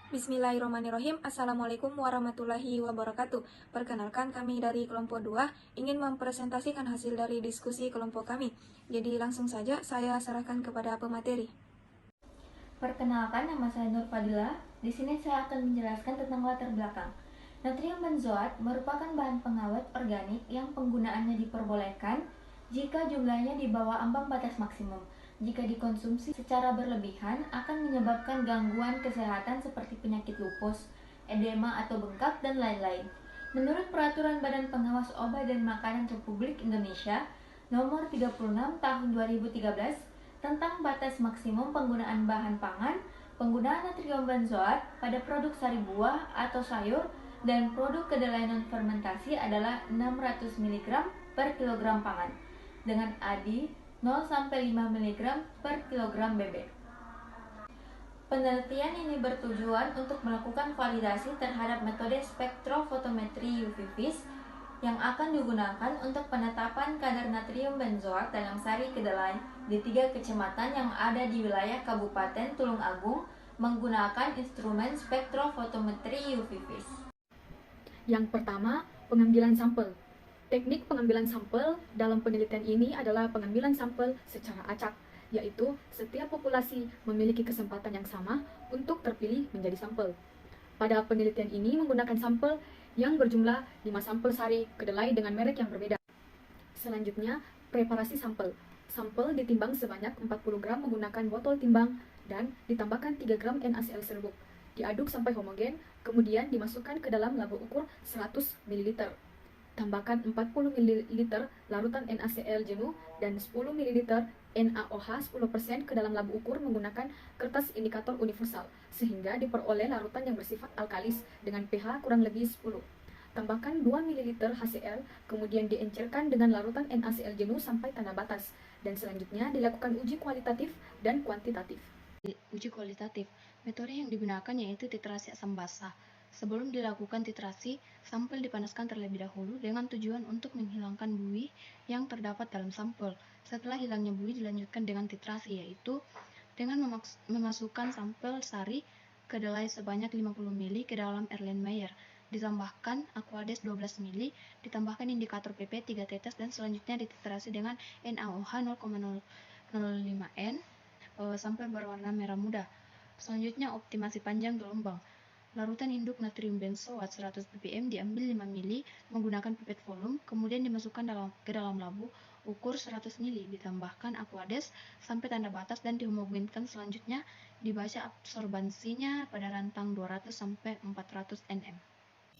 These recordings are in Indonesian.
Bismillahirrahmanirrahim. Assalamualaikum warahmatullahi wabarakatuh. Perkenalkan, kami dari kelompok 2 ingin mempresentasikan hasil dari diskusi kelompok kami. Jadi langsung saja saya serahkan kepada pemateri. Perkenalkan, nama saya Nur Fadila. Di sini saya akan menjelaskan tentang latar belakang. Natrium benzoat merupakan bahan pengawet organik yang penggunaannya diperbolehkan jika jumlahnya di bawah ambang batas maksimum. Jika dikonsumsi secara berlebihan akan menyebabkan gangguan kesehatan seperti penyakit lupus, edema atau bengkak, dan lain-lain. Menurut Peraturan Badan Pengawas Obat dan Makanan Republik Indonesia Nomor 36 Tahun 2013 tentang batas maksimum penggunaan bahan pangan, penggunaan natrium benzoat pada produk sari buah atau sayur dan produk kedelai non fermentasi adalah 600 mg per kilogram pangan dengan ADI 0-5 mg per kilogram bebek. Penelitian ini bertujuan untuk melakukan validasi terhadap metode spektrofotometri UV-Vis yang akan digunakan untuk penetapan kadar natrium benzoat dalam sari kedelai di 3 kecamatan yang ada di wilayah Kabupaten Tulung Agung menggunakan instrumen spektrofotometri UV-Vis. Yang pertama, pengambilan sampel. Teknik pengambilan sampel dalam penelitian ini adalah pengambilan sampel secara acak, yaitu setiap populasi memiliki kesempatan yang sama untuk terpilih menjadi sampel. Pada penelitian ini menggunakan sampel yang berjumlah 5 sampel sari kedelai dengan merek yang berbeda. Selanjutnya, preparasi sampel. Sampel ditimbang sebanyak 40 gram menggunakan botol timbang dan ditambahkan 3 gram NaCl serbuk. Diaduk sampai homogen, kemudian dimasukkan ke dalam labu ukur 100 ml. Tambahkan 40 ml larutan NaCl jenuh dan 10 ml NaOH 10% ke dalam labu ukur menggunakan kertas indikator universal, sehingga diperoleh larutan yang bersifat alkalis dengan pH kurang lebih 10. Tambahkan 2 ml HCl, kemudian diencerkan dengan larutan NaCl jenuh sampai tanda batas, dan selanjutnya dilakukan uji kualitatif dan kuantitatif. Uji kualitatif, metode yang digunakan yaitu titrasi asam basa. Sebelum dilakukan titrasi, sampel dipanaskan terlebih dahulu dengan tujuan untuk menghilangkan buih yang terdapat dalam sampel. Setelah hilangnya buih dilanjutkan dengan titrasi, yaitu dengan memasukkan sampel sari kedelai sebanyak 50 ml ke dalam Erlenmeyer, ditambahkan Aquades 12 ml, ditambahkan indikator PP 3 tetes, dan selanjutnya dititrasi dengan NaOH 0,005 N sampai berwarna merah muda. Selanjutnya optimasi panjang gelombang. Larutan induk natrium benzoat 100 ppm diambil 5 ml menggunakan pipet volume, kemudian dimasukkan ke dalam labu ukur 100 ml, ditambahkan Aquades sampai tanda batas dan dihomogenkan. Selanjutnya dibaca absorbansinya pada rentang 200 sampai 400 nm.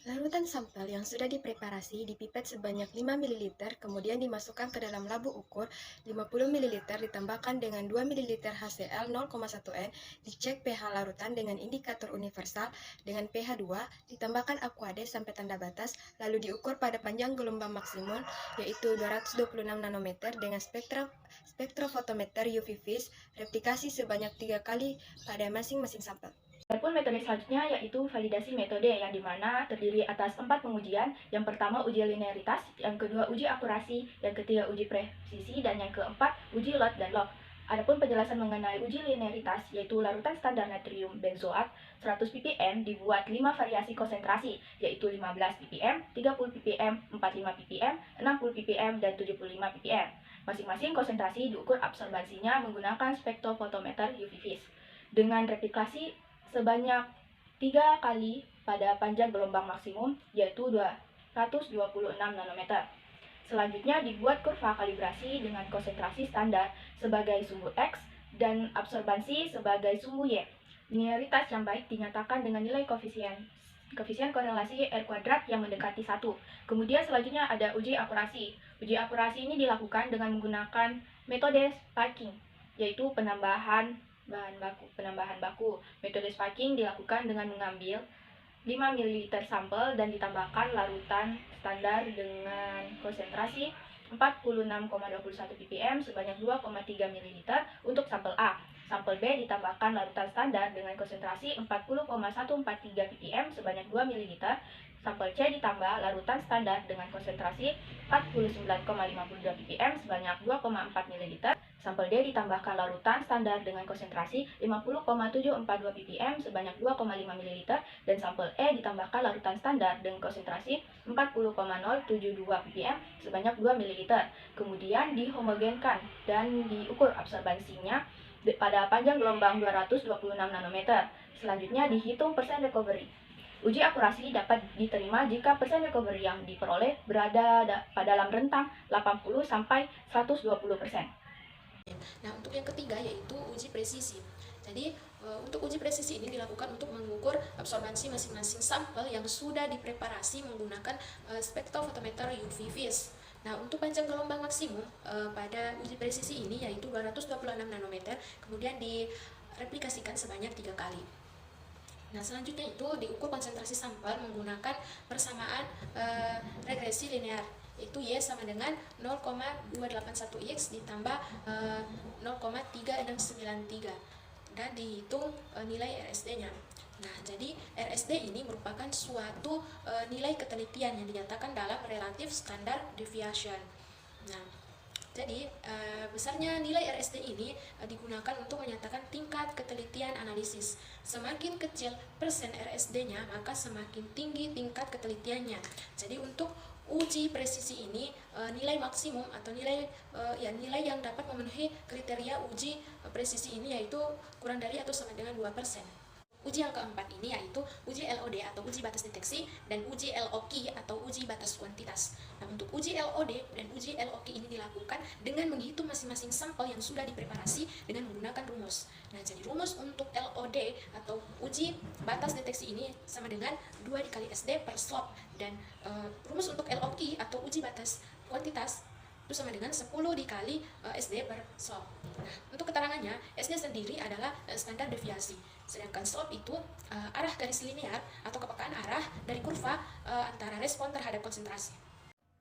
Larutan sampel yang sudah dipreparasi dipipet sebanyak 5 ml, kemudian dimasukkan ke dalam labu ukur 50 ml, ditambahkan dengan 2 ml HCl 0,1 N, dicek pH larutan dengan indikator universal dengan pH 2, ditambahkan Aquades sampai tanda batas, lalu diukur pada panjang gelombang maksimum yaitu 226 nanometer dengan spektrofotometer UV-Vis, replikasi sebanyak 3 kali pada masing-masing sampel. Adapun metode selanjutnya yaitu validasi metode, yang dimana terdiri atas 4 pengujian. Yang pertama uji linearitas, yang kedua uji akurasi, yang ketiga uji presisi, dan yang keempat uji lot dan log. Adapun penjelasan mengenai uji linearitas yaitu larutan standar natrium benzoat 100 ppm dibuat 5 variasi konsentrasi, yaitu 15 ppm, 30 ppm, 45 ppm, 60 ppm, dan 75 ppm. Masing-masing konsentrasi diukur absorbansinya menggunakan spektrofotometer UV-Vis dengan replikasi sebanyak 3 kali pada panjang gelombang maksimum yaitu 226 nanometer. Selanjutnya dibuat kurva kalibrasi dengan konsentrasi standar sebagai sumbu X dan absorbansi sebagai sumbu Y. Linearitas yang baik dinyatakan dengan nilai koefisien korelasi R kuadrat yang mendekati 1. Kemudian selanjutnya ada uji akurasi. Uji akurasi ini dilakukan dengan menggunakan metode spiking, yaitu penambahan baku. Metode spiking dilakukan dengan mengambil 5 ml sampel dan ditambahkan larutan standar dengan konsentrasi 46,21 ppm sebanyak 2,3 ml untuk sampel A. Sampel B ditambahkan larutan standar dengan konsentrasi 40,143 ppm sebanyak 2 ml. Sampel C ditambah larutan standar dengan konsentrasi 49,52 ppm sebanyak 2,4 ml. Sampel D ditambahkan larutan standar dengan konsentrasi 50,742 ppm sebanyak 2,5 ml dan sampel E ditambahkan larutan standar dengan konsentrasi 40,072 ppm sebanyak 2 ml. Kemudian dihomogenkan dan diukur absorbansinya pada panjang gelombang 226 nanometer. Selanjutnya dihitung persen recovery. Uji akurasi dapat diterima jika persen recovery yang diperoleh berada dalam rentang 80 sampai 120%. Nah, untuk yang ketiga yaitu uji presisi. Jadi, untuk uji presisi ini dilakukan untuk mengukur absorbansi masing-masing sampel yang sudah dipreparasi menggunakan spektrofotometer UV vis. Nah, untuk panjang gelombang maksimum pada uji presisi ini yaitu 226 nanometer, kemudian direplikasikan sebanyak 3 kali. Nah, selanjutnya itu diukur konsentrasi sampel menggunakan persamaan regresi linear, yaitu Y sama dengan 0,281X ditambah 0,3693 dan dihitung nilai RSD-nya. Nah, jadi RSD ini merupakan suatu nilai ketelitian yang dinyatakan dalam relative standard deviation. Nah, jadi besarnya nilai RSD ini digunakan untuk menyatakan tingkat ketelitian analisis. Semakin kecil persen RSD-nya, maka semakin tinggi tingkat ketelitiannya. Jadi untuk uji presisi ini nilai maksimum atau nilai yang dapat memenuhi kriteria uji presisi ini yaitu kurang dari atau sama dengan 2%. Uji yang keempat ini yaitu uji LOD atau uji batas deteksi dan uji LOQ atau uji batas kuantitas. Nah, untuk uji LOD dan uji LOQ ini dilakukan dengan menghitung masing-masing sampel yang sudah dipreparasi dengan menggunakan rumus. Nah, jadi rumus untuk LOD atau uji batas deteksi ini sama dengan 2 dikali SD per slop dan rumus untuk LOQ atau uji batas kuantitas itu sama dengan 10 dikali SD per slop. Nah, untuk keterangannya, S-nya sendiri adalah standar deviasi. Sedangkan slope itu arah garis linear atau kepekaan arah dari kurva antara respon terhadap konsentrasi.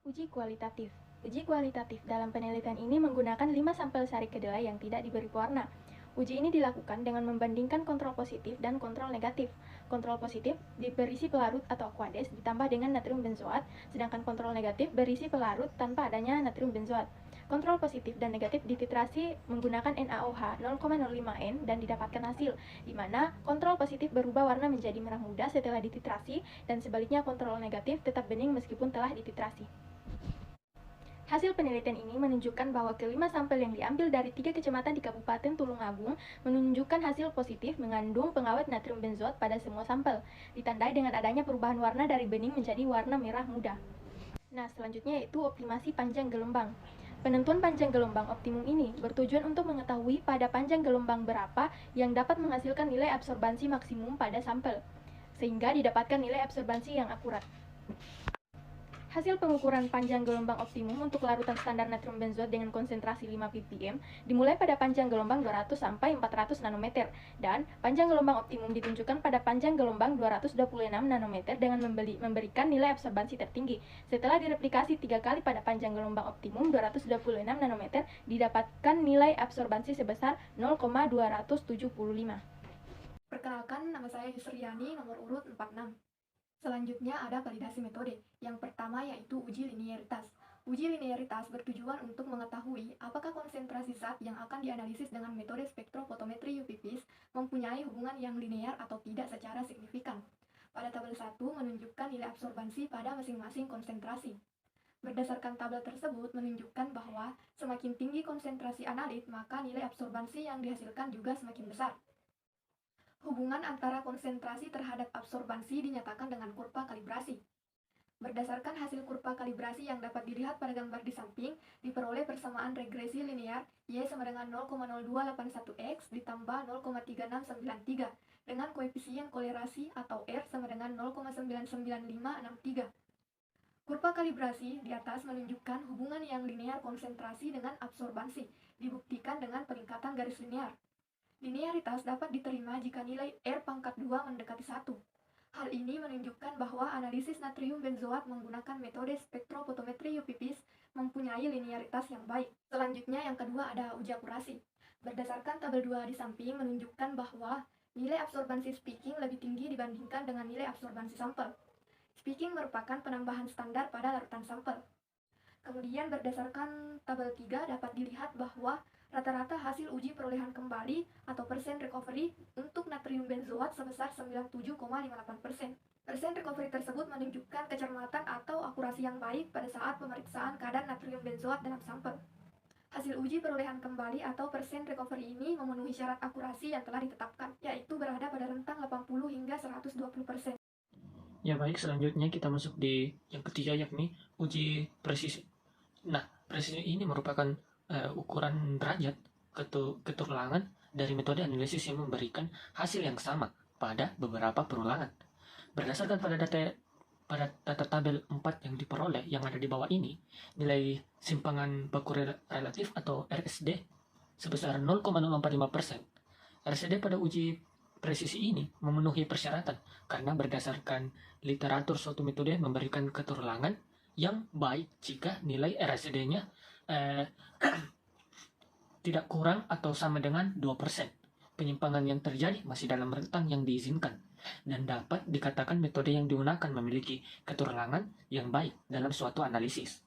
Uji kualitatif. Uji kualitatif dalam penelitian ini menggunakan 5 sampel sari kedelai yang tidak diberi pewarna. Uji ini dilakukan dengan membandingkan kontrol positif dan kontrol negatif. Kontrol positif berisi pelarut atau aqueous ditambah dengan natrium benzoat, sedangkan kontrol negatif berisi pelarut tanpa adanya natrium benzoat. Kontrol positif dan negatif dititrasi menggunakan NaOH 0,05N dan didapatkan hasil, di mana kontrol positif berubah warna menjadi merah muda setelah dititrasi dan sebaliknya kontrol negatif tetap bening meskipun telah dititrasi. Hasil penelitian ini menunjukkan bahwa kelima sampel yang diambil dari 3 kecamatan di Kabupaten Tulungagung menunjukkan hasil positif mengandung pengawet natrium benzoat pada semua sampel, ditandai dengan adanya perubahan warna dari bening menjadi warna merah muda. Nah, selanjutnya yaitu optimasi panjang gelombang. Penentuan panjang gelombang optimum ini bertujuan untuk mengetahui pada panjang gelombang berapa yang dapat menghasilkan nilai absorbansi maksimum pada sampel, sehingga didapatkan nilai absorbansi yang akurat. Hasil pengukuran panjang gelombang optimum untuk larutan standar natrium benzoat dengan konsentrasi 5 ppm dimulai pada panjang gelombang 200 sampai 400 nanometer dan panjang gelombang optimum ditunjukkan pada panjang gelombang 226 nanometer dengan memberikan nilai absorbansi tertinggi. Setelah direplikasi 3 kali pada panjang gelombang optimum 226 nanometer didapatkan nilai absorbansi sebesar 0,275. Perkenalkan, nama saya Yusriani, nomor urut 46. Selanjutnya ada validasi metode. Yang pertama yaitu uji linearitas. Uji linearitas bertujuan untuk mengetahui apakah konsentrasi zat yang akan dianalisis dengan metode spektrofotometri UV vis mempunyai hubungan yang linear atau tidak secara signifikan. Pada tabel 1 menunjukkan nilai absorbansi pada masing-masing konsentrasi. Berdasarkan tabel tersebut menunjukkan bahwa semakin tinggi konsentrasi analit, maka nilai absorbansi yang dihasilkan juga semakin besar. Hubungan antara konsentrasi terhadap absorbansi dinyatakan dengan kurva kalibrasi. Berdasarkan hasil kurva kalibrasi yang dapat dilihat pada gambar di samping, diperoleh persamaan regresi linear Y sama dengan 0,0281X ditambah 0,3693 dengan koefisien kolerasi atau R sama dengan 0,99563. Kurva kalibrasi di atas menunjukkan hubungan yang linear konsentrasi dengan absorbansi, dibuktikan dengan peningkatan garis linear. Linearitas dapat diterima jika nilai R pangkat 2 mendekati 1. Hal ini menunjukkan bahwa analisis natrium benzoat menggunakan metode spektrofotometri UV vis mempunyai linearitas yang baik. Selanjutnya yang kedua ada uji akurasi. Berdasarkan tabel 2 di samping menunjukkan bahwa nilai absorbansi speaking lebih tinggi dibandingkan dengan nilai absorbansi sampel. Speaking merupakan penambahan standar pada larutan sampel. Kemudian berdasarkan tabel 3 dapat dilihat bahwa Rata-rata hasil uji perolehan kembali atau persen recovery untuk natrium benzoat sebesar 97,58%. Persen recovery tersebut menunjukkan kecermatan atau akurasi yang baik pada saat pemeriksaan kadar natrium benzoat dalam sampel. Hasil uji perolehan kembali atau persen recovery ini memenuhi syarat akurasi yang telah ditetapkan, yaitu berada pada rentang 80 hingga 120%. Ya baik, selanjutnya kita masuk di yang ketiga, yakni uji presisi. Nah, presisi ini merupakan ukuran derajat keterulangan dari metode analisis yang memberikan hasil yang sama pada beberapa perulangan. Berdasarkan pada data tabel 4 yang diperoleh yang ada di bawah ini, nilai simpangan baku relatif atau RSD sebesar 0,045%. RSD pada uji presisi ini memenuhi persyaratan karena berdasarkan literatur suatu metode memberikan keterulangan yang baik jika nilai RSD-nya tidak kurang atau sama dengan 2%. Penyimpangan yang terjadi masih dalam rentang yang diizinkan dan dapat dikatakan metode yang digunakan memiliki keterulangan yang baik dalam suatu analisis.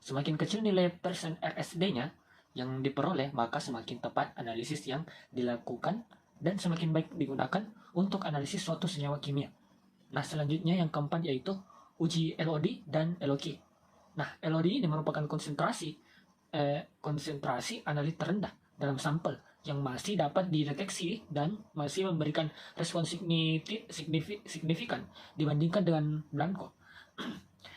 Semakin kecil nilai persen RSD-nya yang diperoleh, maka semakin tepat analisis yang dilakukan dan semakin baik digunakan untuk analisis suatu senyawa kimia. Nah, selanjutnya yang keempat yaitu uji LOD dan LOQ. Nah, LOD ini merupakan konsentrasi analit terendah dalam sampel yang masih dapat dideteksi dan masih memberikan respon signifikan dibandingkan dengan blanko.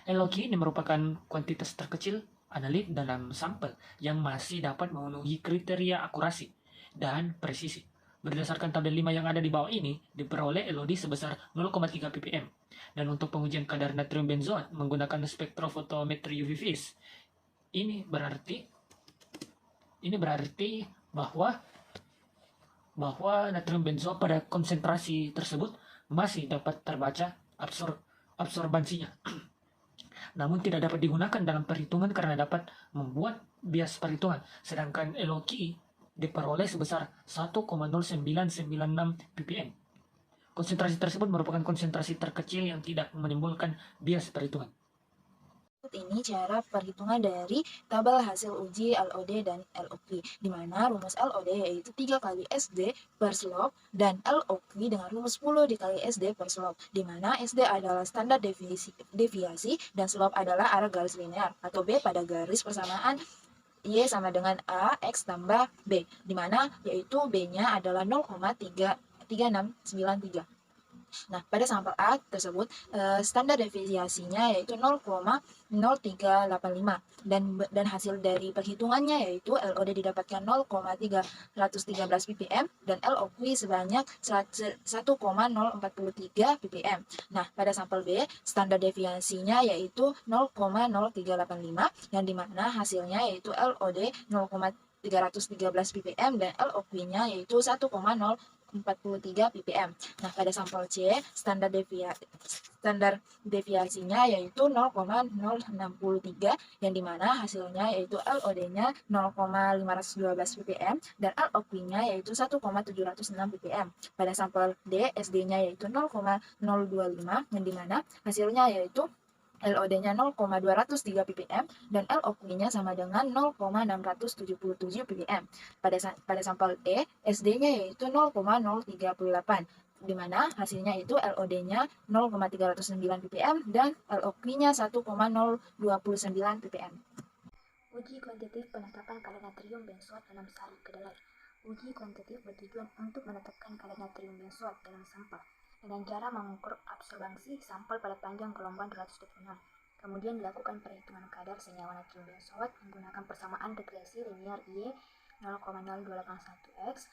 LOQ ini merupakan kuantitas terkecil analit dalam sampel yang masih dapat memenuhi kriteria akurasi dan presisi. Berdasarkan tabel 5 yang ada di bawah ini, diperoleh LOD sebesar 0,3 ppm. Dan untuk pengujian kadar natrium benzoat menggunakan spektrofotometri UV vis, ini berarti bahwa natrium benzoat pada konsentrasi tersebut masih dapat terbaca absorbansinya. Namun tidak dapat digunakan dalam perhitungan karena dapat membuat bias perhitungan. Sedangkan LOQ diperoleh sebesar 1,0996 ppm. Konsentrasi tersebut merupakan konsentrasi terkecil yang tidak menimbulkan bias perhitungan. Ini cara perhitungan dari tabel hasil uji LOD dan LOQ, di mana rumus LOD yaitu 3 kali SD per slope dan LOQ dengan rumus 10 dikali SD per slope, di mana SD adalah standar deviasi dan slope adalah arah garis linear atau B pada garis persamaan Y sama dengan A X tambah B, di mana yaitu B-nya adalah 0,3693. Nah, pada sampel A tersebut standar deviasinya yaitu 0,0385 dan hasil dari perhitungannya yaitu LOD didapatkan 0,313 ppm dan LOQ sebanyak 1,043 ppm. Nah, pada sampel B standar deviasinya yaitu 0,0385 yang dimana hasilnya yaitu LOD 0,313 ppm dan LOQ-nya yaitu 1,043 ppm. Nah, pada sampel C, standar deviasinya yaitu 0,063 yang dimana hasilnya yaitu LOD-nya 0,512 ppm dan LOQ-nya yaitu 1,706 ppm. Pada sampel D, SD-nya yaitu 0,025 yang dimana hasilnya yaitu LOD-nya 0,203 ppm dan LOQ-nya sama dengan 0,677 ppm. Pada sampel E, SD-nya yaitu 0,038, di mana hasilnya itu LOD-nya 0,309 ppm dan LOQ-nya 1,029 ppm. Uji kuantitatif penetapan kadar natrium benzoat dalam sari kedelai. Uji kuantitatif bertujuan untuk menetapkan kadar natrium benzoat dalam sampel dengan cara mengukur absorbansi sampel pada panjang gelombang 226. Kemudian dilakukan perhitungan kadar senyawa natrium benzoat menggunakan persamaan regresi linear Y 0,0281x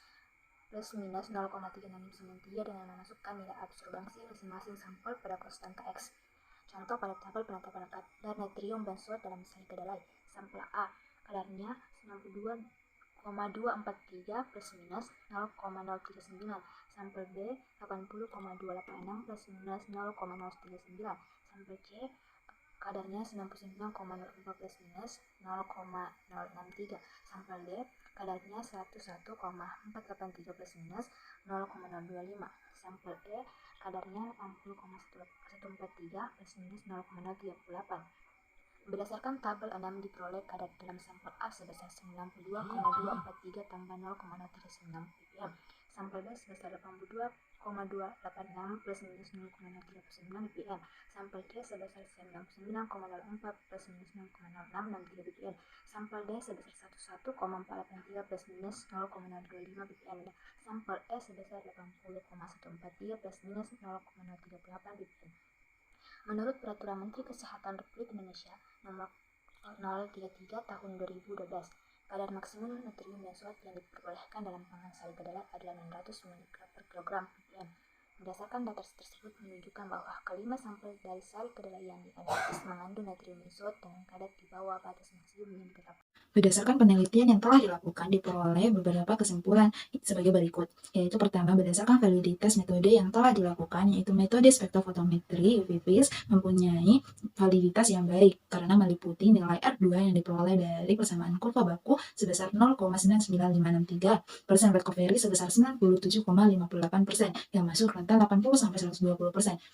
plus minus 0,3693 dengan memasukkan nilai absorbansi masing-masing sampel pada konstanta X. Contoh pada tabel penetapan kadar natrium benzoat dalam sari kedelai. Sampel A, kadarnya 92,243 plus minus 0,039. Sampel B 80,286 plus minus 0,039. Sampel C kadarnya 99,04 plus minus 0,063. Sampel D kadarnya 101,483 plus minus 0,025. Sampel E kadarnya 80,143 plus minus 0,038. Berdasarkan tabel 6 diperoleh kadar dalam sampel A sebesar 92,243 tambah 0,039 ppm, sampel B sebesar 82,286 plus minus 0,039 ppm, sampel C sebesar 99,04 plus minus 0,0663 ppm, sampel D sebesar 11,483 plus minus 0,025 ppm, dan sampel E sebesar 80,143 plus minus 0,038 ppm. Menurut Peraturan Menteri Kesehatan Republik Indonesia Nomor 033 Tahun 2012, kadar maksimum natrium benzoat yang diperbolehkan dalam pangan sari kedelai adalah 600 mg per kilogram ppm. Berdasarkan data tersebut menunjukkan bahwa kelima sampel dari sari kedelai yang dianalisis mengandung natrium benzoat dengan kadar di bawah batas maksimum yang ditetapkan. Berdasarkan penelitian yang telah dilakukan, diperoleh beberapa kesimpulan sebagai berikut, yaitu pertama, berdasarkan validitas metode yang telah dilakukan, yaitu metode spektrofotometri UV-Vis mempunyai validitas yang baik karena meliputi nilai R2 yang diperoleh dari persamaan kurva baku sebesar 0,99563%, recovery sebesar 97,58%, yang masuk rentan 80-120%,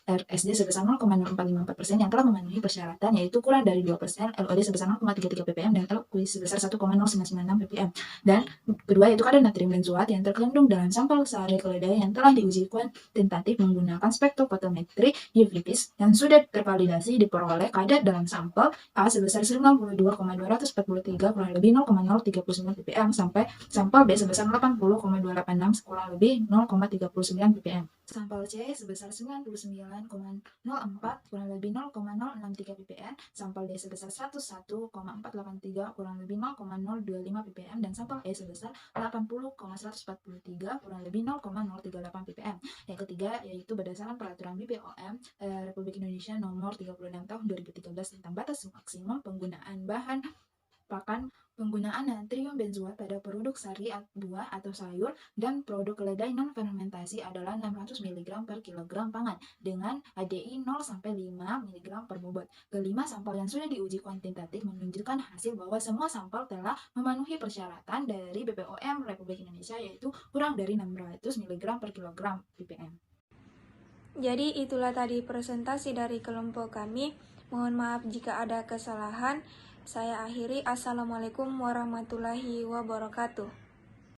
RSD sebesar 0,0454% yang telah memenuhi persyaratan, yaitu kurang dari 2%, LOD sebesar 0,33 ppm, dan LQ sebesar 1,0996 ppm. Dan kedua, yaitu kadar natrium benzoat yang terkandung dalam sampel sari kedelai yang telah diuji kuantitatif menggunakan spektrofotometri UV-Vis yang sudah tervalidasi diperoleh kadar dalam sampel A sebesar 92,243 kurang lebih 0,039 ppm sampai sampel B sebesar 80,286 kurang lebih 0,39 ppm. Sampel C sebesar 99,04 kurang lebih 0,063 ppm, sampel D sebesar 101,483 kurang lebih 0,025 ppm, dan sampel E sebesar 80,143 kurang lebih 0,038 ppm. Yang ketiga, yaitu berdasarkan Peraturan BPOM Republik Indonesia Nomor 36 Tahun 2013 tentang batas maksimum penggunaan bahan pakan penggunaan natrium benzoat pada produk sari buah atau sayur dan produk kedelai non-fermentasi adalah 600 mg per kilogram pangan dengan HDI 0-5 mg per bobot. Kelima sampel yang sudah diuji kuantitatif menunjukkan hasil bahwa semua sampel telah memenuhi persyaratan dari BPOM Republik Indonesia, yaitu kurang dari 600 mg per kilogram ppm. Jadi itulah tadi presentasi dari kelompok kami. Mohon maaf jika ada kesalahan. Saya akhiri. Assalamualaikum warahmatullahi wabarakatuh.